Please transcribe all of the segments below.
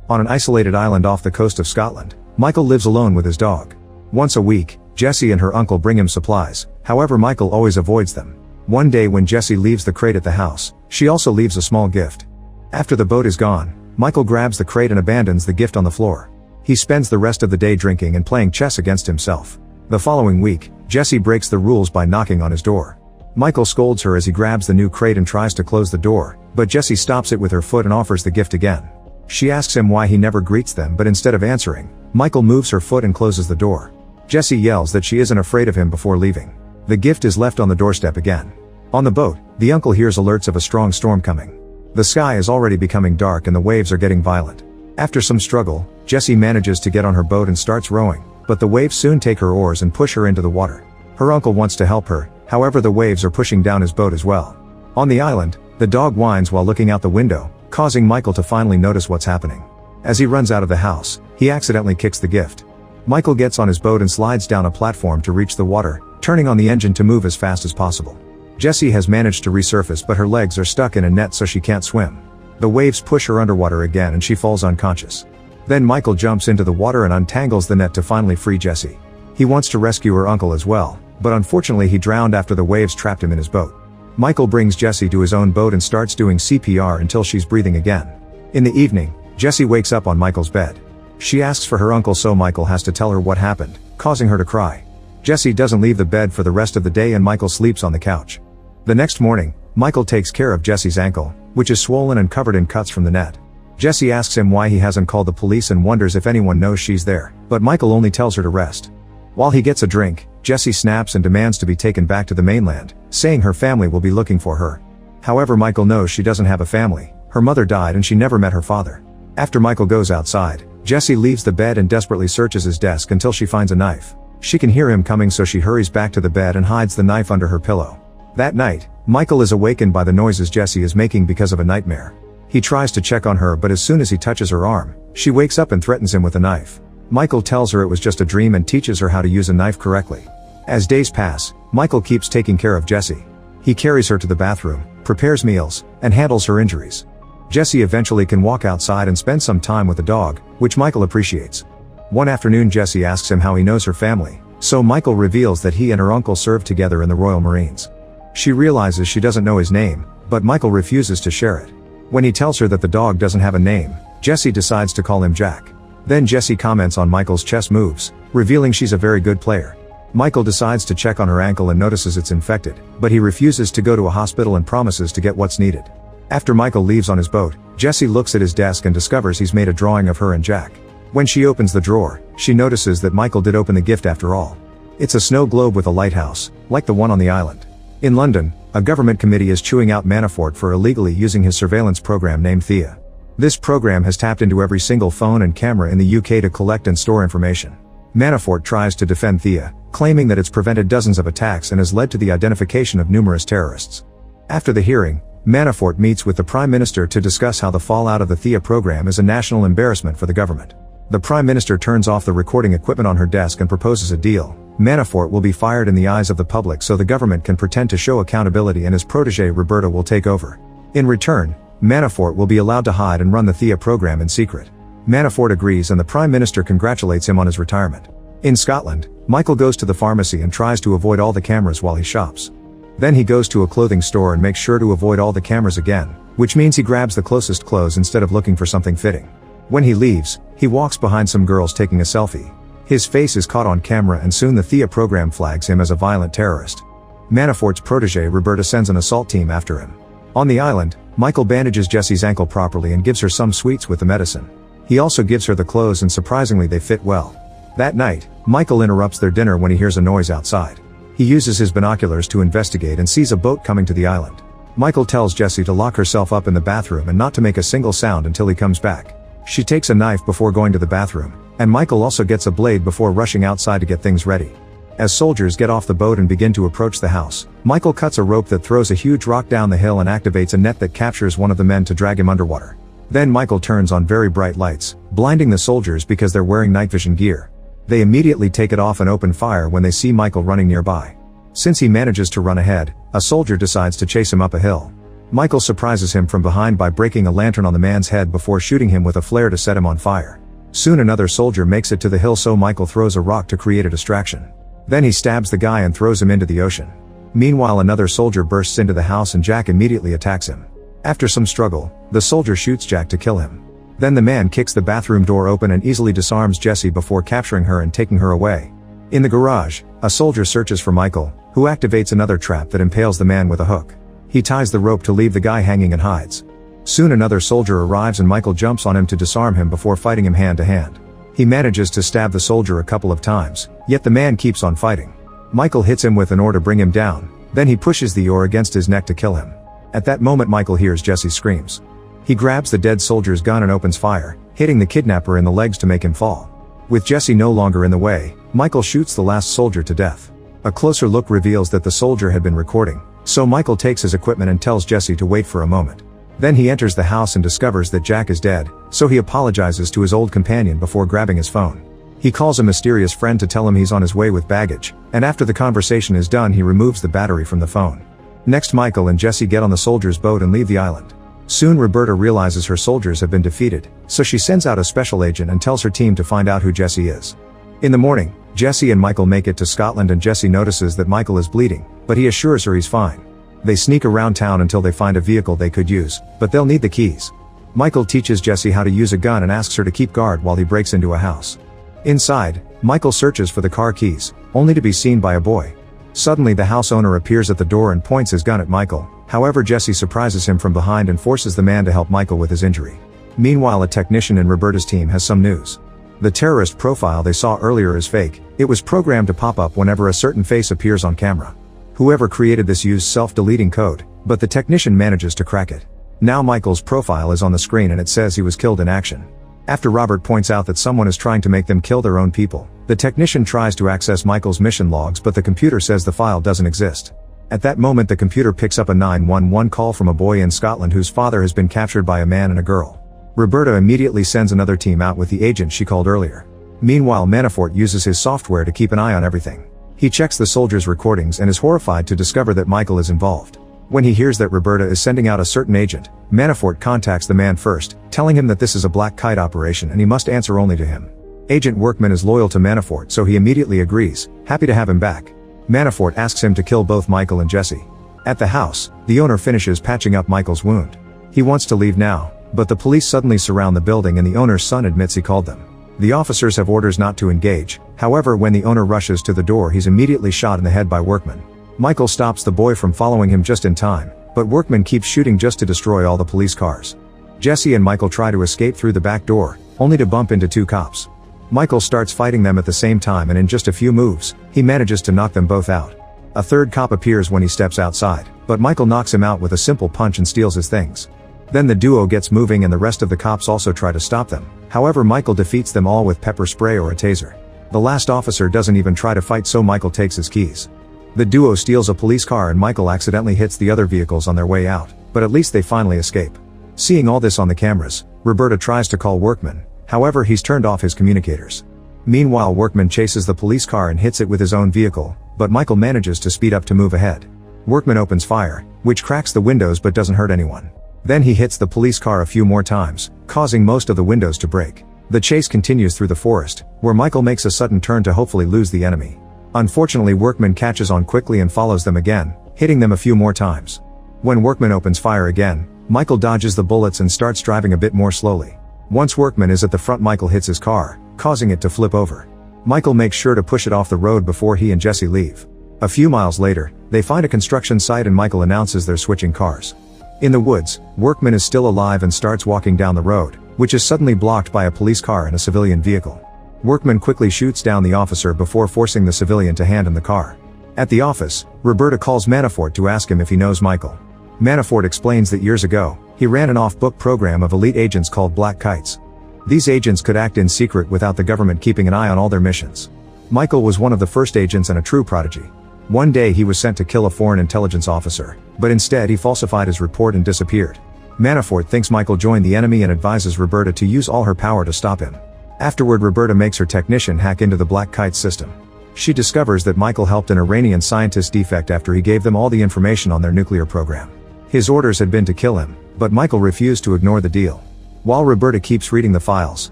On an isolated island off the coast of Scotland, Michael lives alone with his dog. Once a week, Jessie and her uncle bring him supplies, however Michael always avoids them. One day when Jessie leaves the crate at the house, she also leaves a small gift. After the boat is gone, Michael grabs the crate and abandons the gift on the floor. He spends the rest of the day drinking and playing chess against himself. The following week, Jessie breaks the rules by knocking on his door. Michael scolds her as he grabs the new crate and tries to close the door, but Jessie stops it with her foot and offers the gift again. She asks him why he never greets them, but instead of answering, Michael moves her foot and closes the door. Jessie yells that she isn't afraid of him before leaving. The gift is left on the doorstep again. On the boat, the uncle hears alerts of a strong storm coming. The sky is already becoming dark and the waves are getting violent. After some struggle, Jessie manages to get on her boat and starts rowing, but the waves soon take her oars and push her into the water. Her uncle wants to help her, however the waves are pushing down his boat as well. On the island, the dog whines while looking out the window, causing Michael to finally notice what's happening. As he runs out of the house, he accidentally kicks the gift. Michael gets on his boat and slides down a platform to reach the water, turning on the engine to move as fast as possible. Jessie has managed to resurface, but her legs are stuck in a net so she can't swim. The waves push her underwater again and she falls unconscious. Then Michael jumps into the water and untangles the net to finally free Jessie. He wants to rescue her uncle as well, but unfortunately he drowned after the waves trapped him in his boat. Michael brings Jessie to his own boat and starts doing CPR until she's breathing again. In the evening, Jessie wakes up on Michael's bed. She asks for her uncle, so Michael has to tell her what happened, causing her to cry. Jessie doesn't leave the bed for the rest of the day and Michael sleeps on the couch. The next morning, Michael takes care of Jessie's ankle, which is swollen and covered in cuts from the net. Jessie asks him why he hasn't called the police and wonders if anyone knows she's there, but Michael only tells her to rest. While he gets a drink, Jessie snaps and demands to be taken back to the mainland, saying her family will be looking for her. However, Michael knows she doesn't have a family. Her mother died and she never met her father. After Michael goes outside, Jessie leaves the bed and desperately searches his desk until she finds a knife. She can hear him coming, so she hurries back to the bed and hides the knife under her pillow. That night, Michael is awakened by the noises Jessie is making because of a nightmare. He tries to check on her, but as soon as he touches her arm, she wakes up and threatens him with a knife. Michael tells her it was just a dream and teaches her how to use a knife correctly. As days pass, Michael keeps taking care of Jessie. He carries her to the bathroom, prepares meals, and handles her injuries. Jessie eventually can walk outside and spend some time with the dog, which Michael appreciates. One afternoon, Jessie asks him how he knows her family, so Michael reveals that he and her uncle served together in the Royal Marines. She realizes she doesn't know his name, but Michael refuses to share it. When he tells her that the dog doesn't have a name, Jessie decides to call him Jack. Then Jessie comments on Michael's chess moves, revealing she's a very good player. Michael decides to check on her ankle and notices it's infected, but he refuses to go to a hospital and promises to get what's needed. After Michael leaves on his boat, Jessie looks at his desk and discovers he's made a drawing of her and Jack. When she opens the drawer, she notices that Michael did open the gift after all. It's a snow globe with a lighthouse, like the one on the island. In London, a government committee is chewing out Manafort for illegally using his surveillance program named Thea. This program has tapped into every single phone and camera in the UK to collect and store information. Manafort tries to defend Thea, claiming that it's prevented dozens of attacks and has led to the identification of numerous terrorists. After the hearing, Manafort meets with the Prime Minister to discuss how the fallout of the Thea program is a national embarrassment for the government. The Prime Minister turns off the recording equipment on her desk and proposes a deal. Manafort will be fired in the eyes of the public so the government can pretend to show accountability and his protege Roberta will take over. In return, Manafort will be allowed to hide and run the Thea program in secret. Manafort agrees and the Prime Minister congratulates him on his retirement. In Scotland, Michael goes to the pharmacy and tries to avoid all the cameras while he shops. Then he goes to a clothing store and makes sure to avoid all the cameras again, which means he grabs the closest clothes instead of looking for something fitting. When he leaves, he walks behind some girls taking a selfie. His face is caught on camera and soon the Thea program flags him as a violent terrorist. Manafort's protege Roberta sends an assault team after him. On the island, Michael bandages Jessie's ankle properly and gives her some sweets with the medicine. He also gives her the clothes and surprisingly they fit well. That night, Michael interrupts their dinner when he hears a noise outside. He uses his binoculars to investigate and sees a boat coming to the island. Michael tells Jessie to lock herself up in the bathroom and not to make a single sound until he comes back. She takes a knife before going to the bathroom, and Michael also gets a blade before rushing outside to get things ready. As soldiers get off the boat and begin to approach the house, Michael cuts a rope that throws a huge rock down the hill and activates a net that captures one of the men to drag him underwater. Then Michael turns on very bright lights, blinding the soldiers because they're wearing night vision gear. They immediately take it off and open fire when they see Michael running nearby. Since he manages to run ahead, a soldier decides to chase him up a hill. Michael surprises him from behind by breaking a lantern on the man's head before shooting him with a flare to set him on fire. Soon another soldier makes it to the hill, so Michael throws a rock to create a distraction. Then he stabs the guy and throws him into the ocean. Meanwhile, another soldier bursts into the house and Jack immediately attacks him. After some struggle, the soldier shoots Jack to kill him. Then the man kicks the bathroom door open and easily disarms Jessie before capturing her and taking her away. In the garage, a soldier searches for Michael, who activates another trap that impales the man with a hook. He ties the rope to leave the guy hanging and hides. Soon another soldier arrives and Michael jumps on him to disarm him before fighting him hand to hand. He manages to stab the soldier a couple of times, yet the man keeps on fighting. Michael hits him with an oar to bring him down, then he pushes the oar against his neck to kill him. At that moment Michael hears Jessie's screams. He grabs the dead soldier's gun and opens fire, hitting the kidnapper in the legs to make him fall. With Jessie no longer in the way, Michael shoots the last soldier to death. A closer look reveals that the soldier had been recording, so Michael takes his equipment and tells Jessie to wait for a moment. Then he enters the house and discovers that Jack is dead, so he apologizes to his old companion before grabbing his phone. He calls a mysterious friend to tell him he's on his way with baggage, and after the conversation is done he removes the battery from the phone. Next, Michael and Jessie get on the soldier's boat and leave the island. Soon Roberta realizes her soldiers have been defeated, so she sends out a special agent and tells her team to find out who Jessie is. In the morning, Jessie and Michael make it to Scotland and Jessie notices that Michael is bleeding, but he assures her he's fine. They sneak around town until they find a vehicle they could use, but they'll need the keys. Michael teaches Jessie how to use a gun and asks her to keep guard while he breaks into a house. Inside, Michael searches for the car keys, only to be seen by a boy. Suddenly the house owner appears at the door and points his gun at Michael. However, Jessie surprises him from behind and forces the man to help Michael with his injury. Meanwhile, a technician in Roberta's team has some news. The terrorist profile they saw earlier is fake. It was programmed to pop up whenever a certain face appears on camera. Whoever created this used self-deleting code, but the technician manages to crack it. Now Michael's profile is on the screen and it says he was killed in action. After Robert points out that someone is trying to make them kill their own people, the technician tries to access Michael's mission logs, but the computer says the file doesn't exist. At that moment the computer picks up a 911 call from a boy in Scotland whose father has been captured by a man and a girl. Roberta immediately sends another team out with the agent she called earlier. Meanwhile, Manafort uses his software to keep an eye on everything. He checks the soldiers' recordings and is horrified to discover that Michael is involved. When he hears that Roberta is sending out a certain agent, Manafort contacts the man first, telling him that this is a black kite operation and he must answer only to him. Agent Workman is loyal to Manafort, so he immediately agrees, happy to have him back. Manafort asks him to kill both Michael and Jessie. At the house, the owner finishes patching up Michael's wound. He wants to leave now, but the police suddenly surround the building and the owner's son admits he called them. The officers have orders not to engage, however when the owner rushes to the door he's immediately shot in the head by Workman. Michael stops the boy from following him just in time, but Workman keeps shooting just to destroy all the police cars. Jessie and Michael try to escape through the back door, only to bump into two cops. Michael starts fighting them at the same time and in just a few moves, he manages to knock them both out. A third cop appears when he steps outside, but Michael knocks him out with a simple punch and steals his things. Then the duo gets moving and the rest of the cops also try to stop them, however Michael defeats them all with pepper spray or a taser. The last officer doesn't even try to fight, so Michael takes his keys. The duo steals a police car and Michael accidentally hits the other vehicles on their way out, but at least they finally escape. Seeing all this on the cameras, Roberta tries to call Workman, however he's turned off his communicators. Meanwhile, Workman chases the police car and hits it with his own vehicle, but Michael manages to speed up to move ahead. Workman opens fire, which cracks the windows but doesn't hurt anyone. Then he hits the police car a few more times, causing most of the windows to break. The chase continues through the forest, where Michael makes a sudden turn to hopefully lose the enemy. Unfortunately, Workman catches on quickly and follows them again, hitting them a few more times. When Workman opens fire again, Michael dodges the bullets and starts driving a bit more slowly. Once Workman is at the front, Michael hits his car, causing it to flip over. Michael makes sure to push it off the road before he and Jessie leave. A few miles later, they find a construction site and Michael announces they're switching cars. In the woods, Workman is still alive and starts walking down the road, which is suddenly blocked by a police car and a civilian vehicle. Workman quickly shoots down the officer before forcing the civilian to hand him the car. At the office, Roberta calls Manafort to ask him if he knows Michael. Manafort explains that years ago, he ran an off-book program of elite agents called Black Kites. These agents could act in secret without the government keeping an eye on all their missions. Michael was one of the first agents and a true prodigy. One day he was sent to kill a foreign intelligence officer, but instead he falsified his report and disappeared. Manafort thinks Michael joined the enemy and advises Roberta to use all her power to stop him. Afterward, Roberta makes her technician hack into the Black Kite system. She discovers that Michael helped an Iranian scientist defect after he gave them all the information on their nuclear program. His orders had been to kill him, but Michael refused to ignore the deal. While Roberta keeps reading the files,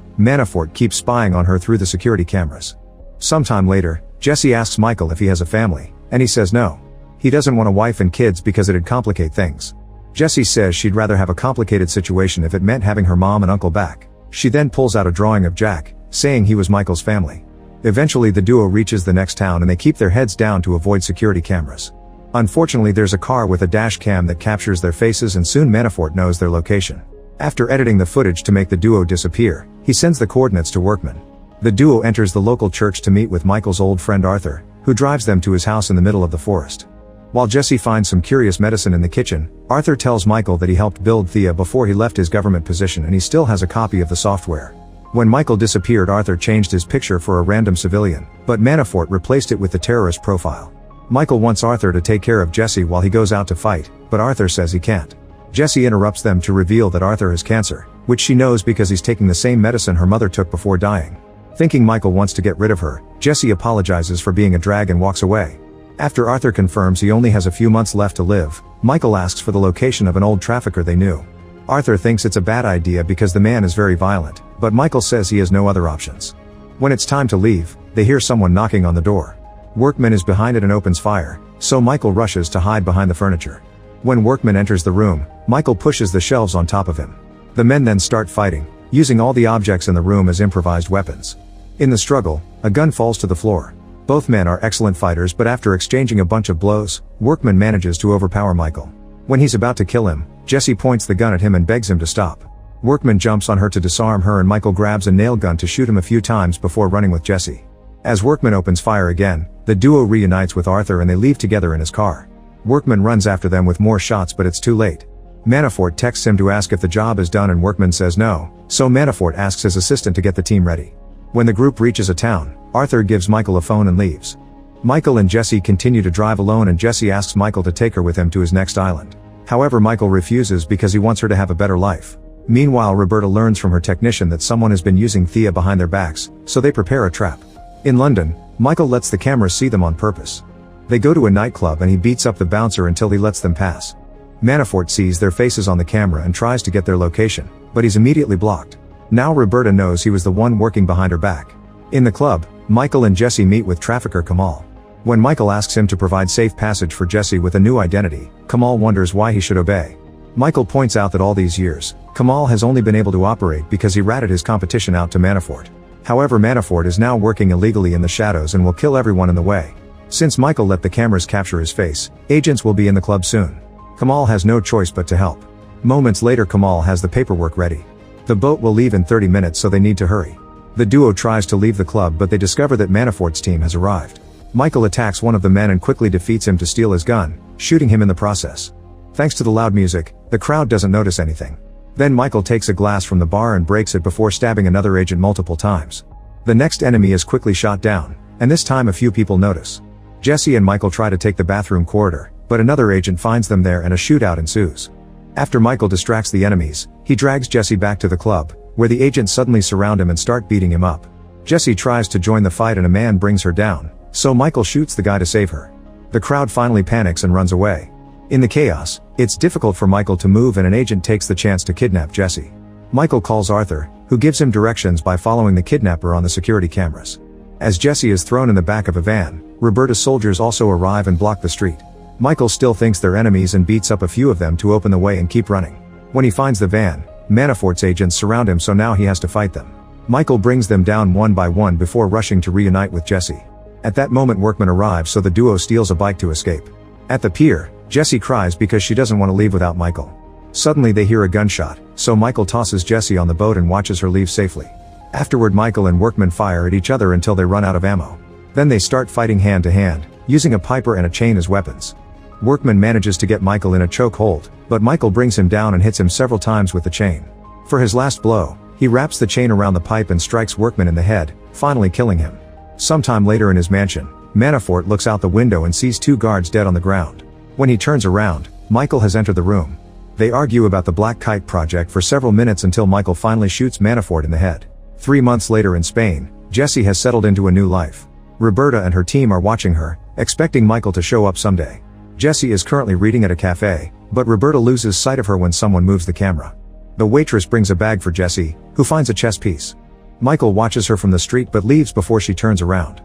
Manafort keeps spying on her through the security cameras. Sometime later, Jesse asks Michael if he has a family, and he says no. He doesn't want a wife and kids because it'd complicate things. Jesse says she'd rather have a complicated situation if it meant having her mom and uncle back. She then pulls out a drawing of Jack, saying he was Michael's family. Eventually the duo reaches the next town and they keep their heads down to avoid security cameras. Unfortunately, there's a car with a dash cam that captures their faces and soon Manafort knows their location. After editing the footage to make the duo disappear, he sends the coordinates to Workman. The duo enters the local church to meet with Michael's old friend Arthur, who drives them to his house in the middle of the forest. While Jesse finds some curious medicine in the kitchen, Arthur tells Michael that he helped build Thea before he left his government position and he still has a copy of the software. When Michael disappeared, Arthur changed his picture for a random civilian, but Manafort replaced it with the terrorist profile. Michael wants Arthur to take care of Jesse while he goes out to fight, but Arthur says he can't. Jesse interrupts them to reveal that Arthur has cancer, which she knows because he's taking the same medicine her mother took before dying. Thinking Michael wants to get rid of her, Jesse apologizes for being a drag and walks away. After Arthur confirms he only has a few months left to live, Michael asks for the location of an old trafficker they knew. Arthur thinks it's a bad idea because the man is very violent, but Michael says he has no other options. When it's time to leave, they hear someone knocking on the door. Workman is behind it and opens fire, so Michael rushes to hide behind the furniture. When Workman enters the room, Michael pushes the shelves on top of him. The men then start fighting, using all the objects in the room as improvised weapons. In the struggle, a gun falls to the floor. Both men are excellent fighters, but after exchanging a bunch of blows, Workman manages to overpower Michael. When he's about to kill him, Jesse points the gun at him and begs him to stop. Workman jumps on her to disarm her and Michael grabs a nail gun to shoot him a few times before running with Jesse. As Workman opens fire again, the duo reunites with Arthur and they leave together in his car. Workman runs after them with more shots, but it's too late. Manafort texts him to ask if the job is done and Workman says no, so Manafort asks his assistant to get the team ready. When the group reaches a town, Arthur gives Michael a phone and leaves. Michael and Jesse continue to drive alone and Jesse asks Michael to take her with him to his next island. However, Michael refuses because he wants her to have a better life. Meanwhile, Roberta learns from her technician that someone has been using Thea behind their backs, so they prepare a trap. In London, Michael lets the cameras see them on purpose. They go to a nightclub and he beats up the bouncer until he lets them pass. Manafort sees their faces on the camera and tries to get their location, but he's immediately blocked. Now Roberta knows he was the one working behind her back. In the club, Michael and Jesse meet with trafficker Kamal. When Michael asks him to provide safe passage for Jesse with a new identity, Kamal wonders why he should obey. Michael points out that all these years, Kamal has only been able to operate because he ratted his competition out to Manafort. However, Manafort is now working illegally in the shadows and will kill everyone in the way. Since Michael let the cameras capture his face, agents will be in the club soon. Kamal has no choice but to help. Moments later, Kamal has the paperwork ready. The boat will leave in 30 minutes, so they need to hurry. The duo tries to leave the club, but they discover that Manafort's team has arrived. Michael attacks one of the men and quickly defeats him to steal his gun, shooting him in the process. Thanks to the loud music, the crowd doesn't notice anything. Then Michael takes a glass from the bar and breaks it before stabbing another agent multiple times. The next enemy is quickly shot down, and this time a few people notice. Jesse and Michael try to take the bathroom corridor, but another agent finds them there and a shootout ensues. After Michael distracts the enemies, he drags Jesse back to the club, where the agents suddenly surround him and start beating him up. Jesse tries to join the fight and a man brings her down, so Michael shoots the guy to save her. The crowd finally panics and runs away. In the chaos, it's difficult for Michael to move and an agent takes the chance to kidnap Jesse. Michael calls Arthur, who gives him directions by following the kidnapper on the security cameras. As Jesse is thrown in the back of a van, Roberta's soldiers also arrive and block the street. Michael still thinks they're enemies and beats up a few of them to open the way and keep running. When he finds the van, Manafort's agents surround him, so now he has to fight them. Michael brings them down one by one before rushing to reunite with Jesse. At that moment, Workman arrives, so the duo steals a bike to escape. At the pier, Jesse cries because she doesn't want to leave without Michael. Suddenly they hear a gunshot, so Michael tosses Jesse on the boat and watches her leave safely. Afterward, Michael and Workman fire at each other until they run out of ammo. Then they start fighting hand to hand, using a piper and a chain as weapons. Workman manages to get Michael in a chokehold, but Michael brings him down and hits him several times with the chain. For his last blow, he wraps the chain around the pipe and strikes Workman in the head, finally killing him. Sometime later in his mansion, Manafort looks out the window and sees two guards dead on the ground. When he turns around, Michael has entered the room. They argue about the Black Kite project for several minutes until Michael finally shoots Manafort in the head. 3 months later in Spain, Jesse has settled into a new life. Roberta and her team are watching her, expecting Michael to show up someday. Jesse is currently reading at a cafe, But Roberta loses sight of her when someone moves the camera. The waitress brings a bag for Jessie, who finds a chess piece. Michael watches her from the street but leaves before she turns around.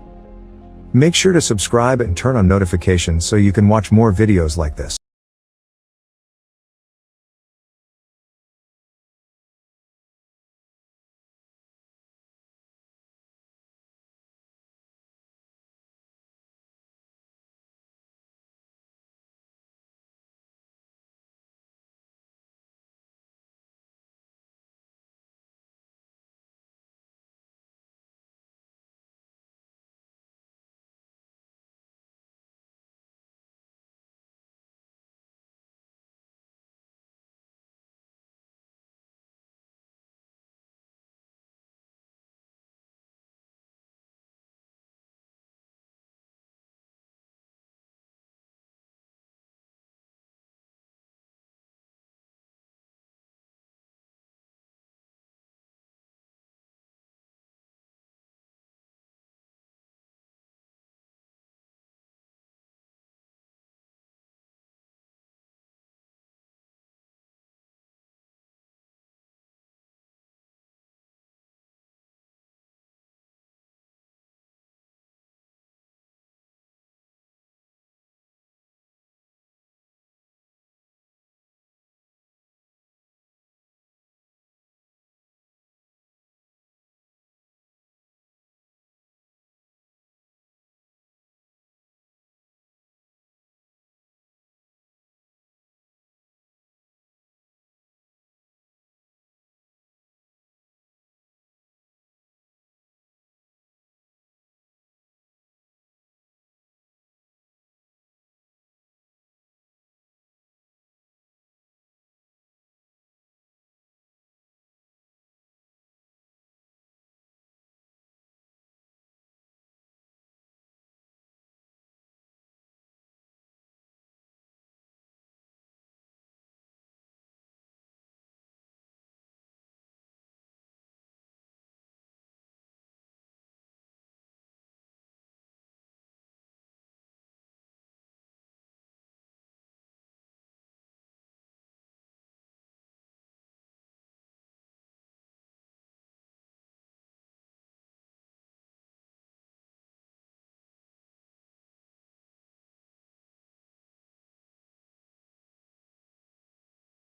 Make sure to subscribe and turn on notifications so you can watch more videos like this.